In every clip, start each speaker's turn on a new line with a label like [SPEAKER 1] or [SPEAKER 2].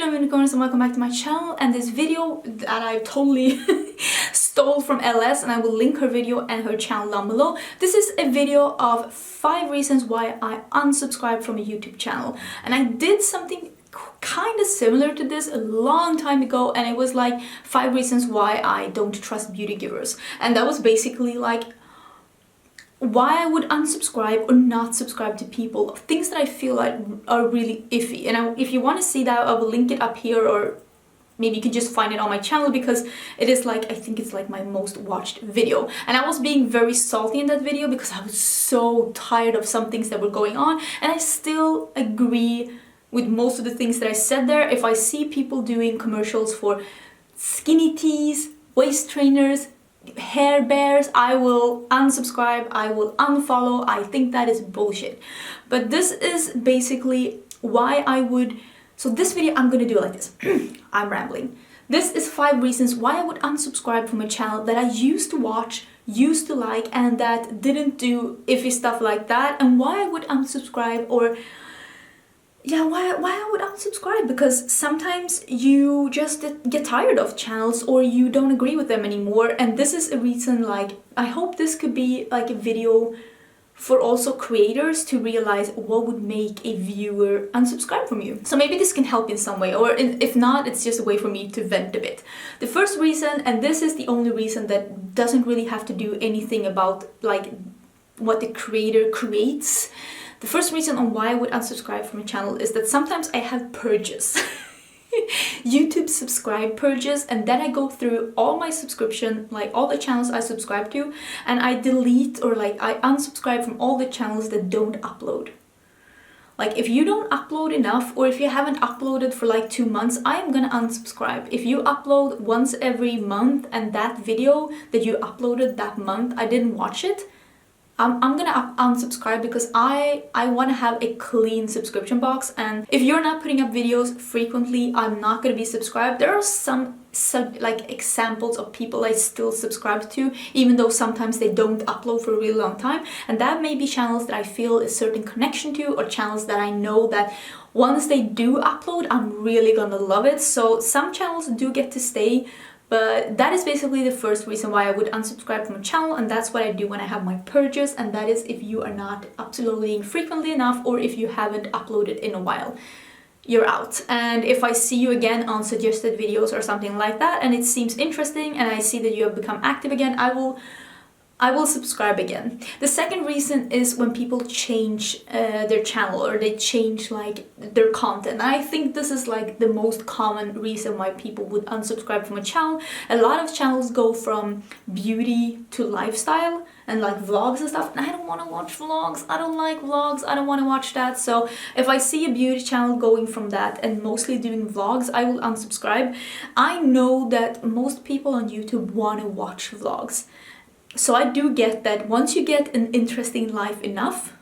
[SPEAKER 1] Hello unicorns and welcome back to my channel, and this video that I totally stole from Elle S, and I will link her video and her channel down below. This is a video of 5 reasons why I unsubscribed from a YouTube channel, and I did something kind of similar to this a long time ago, and it was like 5 reasons why I don't trust beauty givers, and that was basically like why I would unsubscribe or not subscribe to people, things that I feel like are really iffy. And if you want to see that, I will link it up here, or maybe you can just find it on my channel, because it is like, I think it's like my most watched video. And I was being very salty in that video because I was so tired of some things that were going on, and I still agree with most of the things that I said there. If I see people doing commercials for skinny teas, waist trainers, hair bears, I will unsubscribe, I will unfollow. I think that is bullshit. But this is basically why I would... So this video I'm gonna do like this. I'm rambling. This is 5 reasons why I would unsubscribe from a channel that I used to watch, used to like, and that didn't do iffy stuff like that, and why I would unsubscribe, or yeah, why I would unsubscribe, because sometimes you just get tired of channels or you don't agree with them anymore. And this is a reason, like, I hope this could be like a video for also creators to realize what would make a viewer unsubscribe from you. So maybe this can help in some way, or if not, it's just a way for me to vent a bit. The first reason, and this is the only reason that doesn't really have to do anything about like what the creator creates. The first reason on why I would unsubscribe from a channel is that sometimes I have purges. YouTube subscribe purges, and then I go through all my subscription, like all the channels I subscribe to, and I delete, or like I unsubscribe from all the channels that don't upload. Like if you don't upload enough, or if you haven't uploaded for like 2 months, I am gonna unsubscribe. If you upload once every month and that video that you uploaded that month, I didn't watch it, I'm gonna unsubscribe, because I want to have a clean subscription box. And if you're not putting up videos frequently, I'm not gonna be subscribed. There are some like examples of people I still subscribe to, even though sometimes they don't upload for a really long time, and that may be channels that I feel a certain connection to, or channels that I know that once they do upload, I'm really gonna love it. So some channels do get to stay. But that is basically the first reason why I would unsubscribe from a channel, and that's what I do when I have my purges, and that is if you are not uploading frequently enough, or if you haven't uploaded in a while, you're out. And if I see you again on suggested videos or something like that, and it seems interesting, and I see that you have become active again, I will subscribe again. The second reason is when people change their channel, or they change like their content. I think this is like the most common reason why people would unsubscribe from a channel. A lot of channels go from beauty to lifestyle and like vlogs and stuff, and I don't want to watch vlogs. I don't like vlogs. I don't want to watch that. So if I see a beauty channel going from that and mostly doing vlogs, I will unsubscribe. I know that most people on YouTube want to watch vlogs. So I do get that once you get an interesting life enough,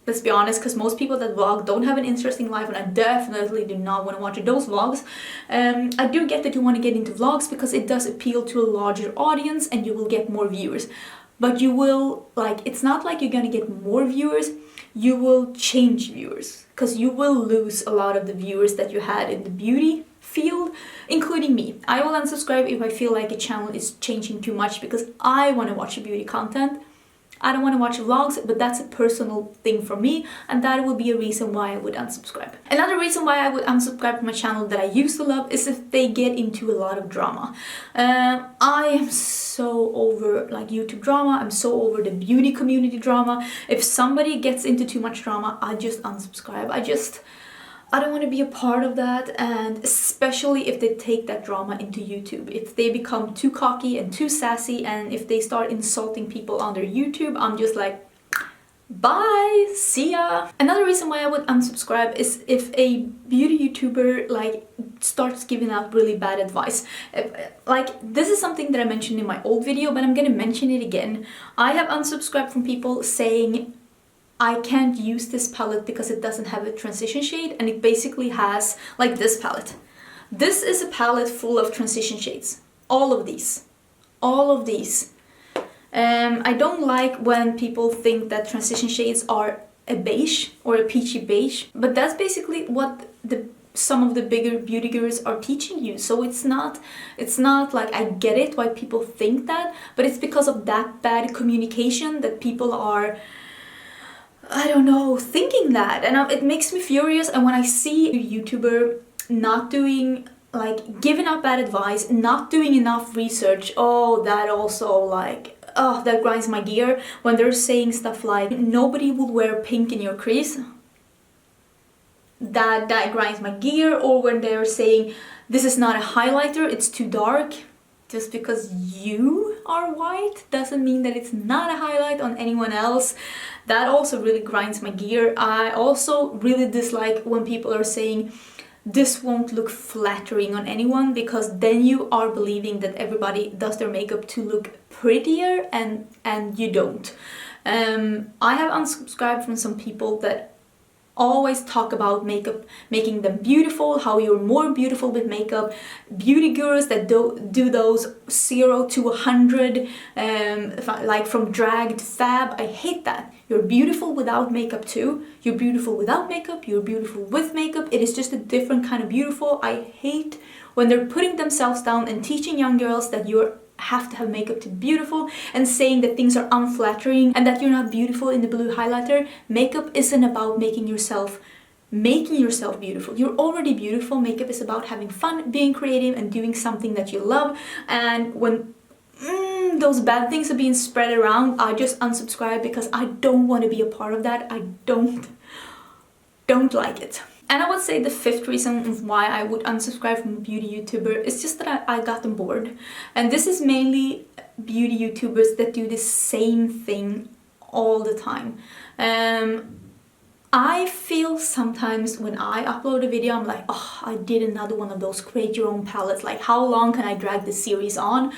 [SPEAKER 1] let's be honest, because most people that vlog don't have an interesting life, and I definitely do not want to watch those vlogs. I do get that you want to get into vlogs because it does appeal to a larger audience and you will get more viewers. But you will, like, it's not like you're gonna get more viewers, you will change viewers, because you will lose a lot of the viewers that you had in the beauty field, including me. I will unsubscribe if I feel like a channel is changing too much, because I want to watch beauty content. I don't want to watch vlogs, but that's a personal thing for me, and that will be a reason why I would unsubscribe. Another reason why I would unsubscribe from a channel that I used to love is if they get into a lot of drama. I am so over like YouTube drama. I'm so over the beauty community drama. If somebody gets into too much drama, I just unsubscribe. I don't want to be a part of that, and especially if they take that drama into YouTube. If they become too cocky and too sassy, and if they start insulting people on their YouTube, I'm just like, bye, see ya. Another reason why I would unsubscribe is if a beauty YouTuber like starts giving out really bad advice. Like, this is something that I mentioned in my old video, but I'm gonna mention it again. I have unsubscribed from people saying, I can't use this palette because it doesn't have a transition shade, and it basically has like this palette. This is a palette full of transition shades. All of these. I don't like when people think that transition shades are a beige or a peachy beige, but that's basically what the some of the bigger beauty gurus are teaching you. So it's not like, I get it why people think that, but it's because of that bad communication that people are, I don't know, thinking that. And it makes me furious. And when I see a YouTuber not doing, like, giving up bad advice, not doing enough research, oh, that also, like, oh, that grinds my gear. When they're saying stuff like, nobody would wear pink in your crease, that grinds my gear. Or when they're saying, this is not a highlighter, it's too dark. Just because you are white doesn't mean that it's not a highlight on anyone else. That also really grinds my gear. I also really dislike when people are saying, this won't look flattering on anyone, because then you are believing that everybody does their makeup to look prettier, and you don't. I have unsubscribed from some people that always talk about makeup making them beautiful, how you're more beautiful with makeup. Beauty gurus that do those 0 to 100, like from drag to fab. I hate that. You're beautiful without makeup too. You're beautiful without makeup, you're beautiful with makeup. It is just a different kind of beautiful. I hate when they're putting themselves down and teaching young girls that you have to have makeup to be beautiful, and saying that things are unflattering and that you're not beautiful in the blue highlighter. Makeup isn't about making yourself beautiful. You're already beautiful. Makeup is about having fun, being creative, and doing something that you love. And when those bad things are being spread around, I just unsubscribe, because I don't want to be a part of that. I don't like it. And I would say the fifth reason why I would unsubscribe from a beauty YouTuber is just that I got them bored. And this is mainly beauty YouTubers that do the same thing all the time. I feel sometimes when I upload a video, I'm like, oh, I did another one of those create your own palettes. Like, how long can I drag this series on?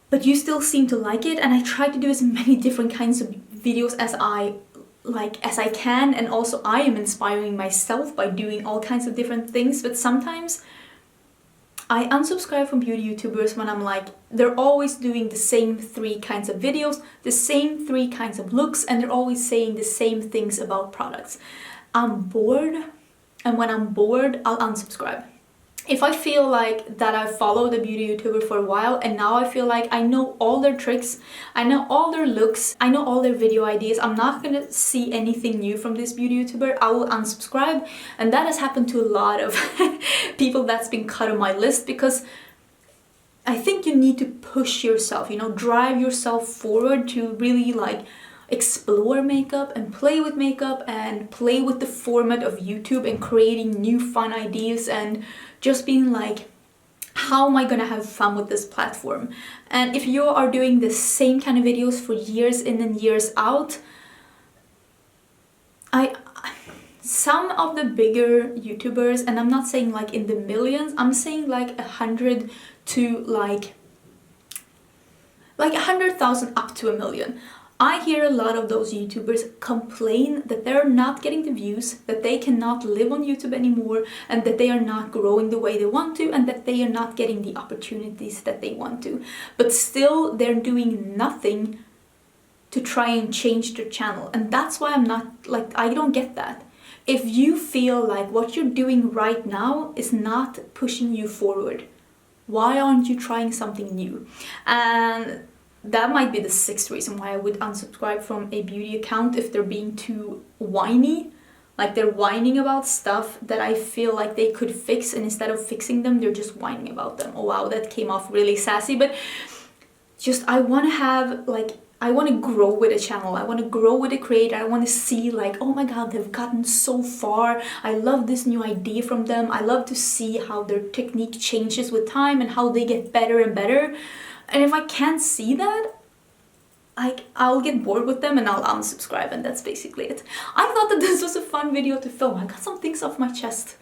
[SPEAKER 1] But you still seem to like it, and I try to do as many different kinds of videos as I can, and also I am inspiring myself by doing all kinds of different things. But sometimes I unsubscribe from beauty YouTubers when I'm like, they're always doing the same 3 kinds of videos, the same 3 kinds of looks, and they're always saying the same things about products. I'm bored, and when I'm bored, I'll unsubscribe. If I feel like that I followed a beauty YouTuber for a while, and now I feel like I know all their tricks, I know all their looks, I know all their video ideas, I'm not gonna see anything new from this beauty YouTuber, I will unsubscribe. And that has happened to a lot of people that's been cut on my list, because I think you need to push yourself, you know, drive yourself forward to really like explore makeup and play with makeup and play with the format of YouTube and creating new fun ideas, and just being like, how am I gonna have fun with this platform? And if you are doing the same kind of videos for years in and years out, some of the bigger YouTubers, and I'm not saying like in the millions, I'm saying like 100 to like 100,000 up to 1 million. I hear a lot of those YouTubers complain that they're not getting the views, that they cannot live on YouTube anymore, and that they are not growing the way they want to, and that they are not getting the opportunities that they want to. But still, they're doing nothing to try and change their channel. And that's why I'm not, like, I don't get that. If you feel like what you're doing right now is not pushing you forward, why aren't you trying something new? And that might be the 6th reason why I would unsubscribe from a beauty account, if they're being too whiny. Like, they're whining about stuff that I feel like they could fix, and instead of fixing them, they're just whining about them. Oh wow, that came off really sassy, but just I want to have, like, I want to grow with a channel. I want to grow with a creator. I want to see like, oh my god, they've gotten so far. I love this new idea from them. I love to see how their technique changes with time and how they get better and better. And if I can't see that, I'll get bored with them and I'll unsubscribe, and that's basically it. I thought that this was a fun video to film. I got some things off my chest.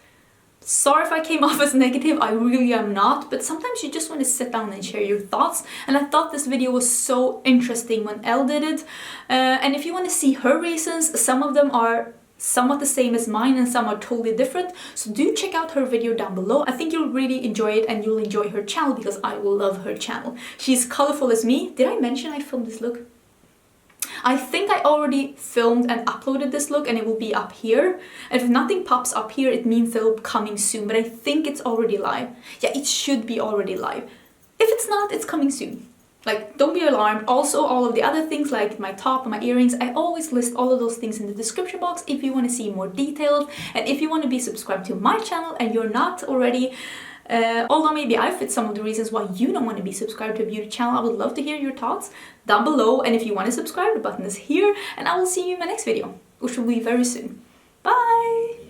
[SPEAKER 1] Sorry if I came off as negative, I really am not, but sometimes you just want to sit down and share your thoughts, and I thought this video was so interesting when Elle did it. And if you want to see her reasons, some of them are somewhat the same as mine and some are totally different, so do check out her video down below. I think you'll really enjoy it, and you'll enjoy her channel, because I will love her channel. She's colorful as me. Did I mention I filmed this look? I think I already filmed and uploaded this look and it will be up here. And if nothing pops up here, it means they're coming soon, but I think it's already live. Yeah, it should be already live. If it's not, it's coming soon. Like, don't be alarmed. Also, all of the other things like my top and my earrings, I always list all of those things in the description box if you want to see more details. And if you want to be subscribed to my channel and you're not already, although maybe I fit some of the reasons why you don't want to be subscribed to a beauty channel, I would love to hear your thoughts down below. And if you want to subscribe, the button is here. And I will see you in my next video, which will be very soon. Bye!